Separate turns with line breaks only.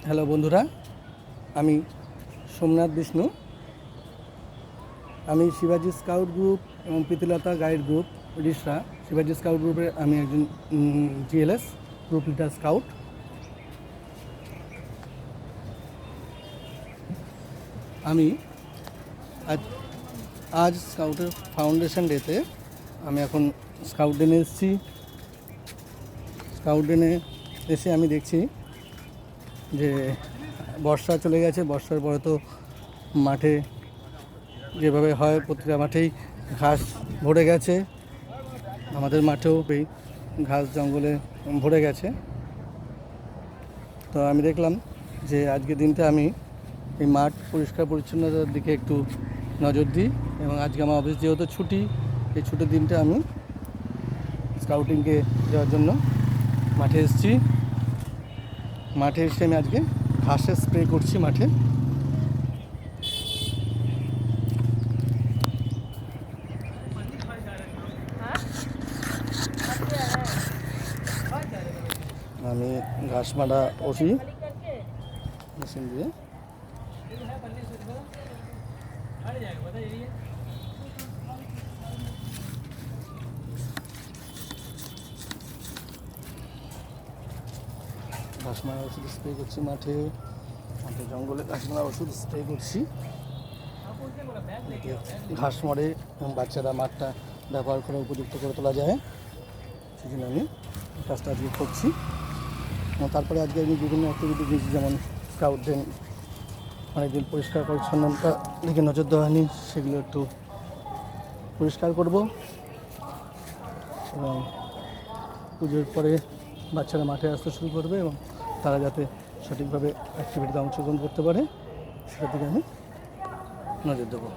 Hello বন্ধুরা, আমি সোমনাথ বিষ্ণু। আমি শিবাজি স্কাউট গ্রুপ এবং প্রীতিলতা গাইড গ্রুপ উড়িষ্যা শিবাজি স্কাউট গ্রুপের আমি একজন জিএলএস গ্রুপ লিডার স্কাউট। আমি আজ আজ স্কাউটের ফাউন্ডেশন ডেতে আমি এখন স্কাউট ডেনে এসেছি। স্কাউট ডেনে এসে আমি দেখছি যে বর্ষা চলে গেছে। বর্ষার পরে তো মাঠে যেভাবে হয় প্রতিটা মাঠেই ঘাস ভরে গেছে, আমাদের মাঠেও এই ঘাস জঙ্গলে ভরে গেছে। তো আমি দেখলাম যে আজকের দিনটা আমি এই মাঠ পরিষ্কার পরিচ্ছন্নতার দিকে একটু নজর দিই, এবং আজকে আমার অফিস যেহেতু ছুটি, এই ছুটির দিনটা আমি স্কাউটিংকে যাওয়ার জন্য মাঠে এসেছি। মাঠে এসে আমি আজকে ঘাসের স্প্রে করছি মাঠে। আমি ঘাস মারা ওষি মেশিন দিয়ে। ঘাস মারা ওষুধ স্প্রে করছি মাঠে জঙ্গলে ঘাস মারা ওষুধ স্প্রে করছি, ঘাস মরে এবং বাচ্চারা মাঠটা ব্যবহার করে উপযুক্ত করে তোলা যায়। সেই জন্য আমি কাজটা আজকে করছি। এবং তারপরে আজকে আমি বিভিন্ন অ্যাক্টিভিটি দিয়েছি, যেমন স্কাউট ডে অনেকদিন পরিষ্কার পরিচ্ছন্নতার দিকে নজর দেওয়া হয়নি, সেগুলো একটু পরিষ্কার করব। এবং পুজোর পরে বাচ্চারা মাঠে আসতে শুরু করবে এবং তারা যাতে সঠিকভাবে অ্যাক্টিভিটিতে অংশগ্রহণ করতে পারে, সেটার দিকে আমি নজর দেবো।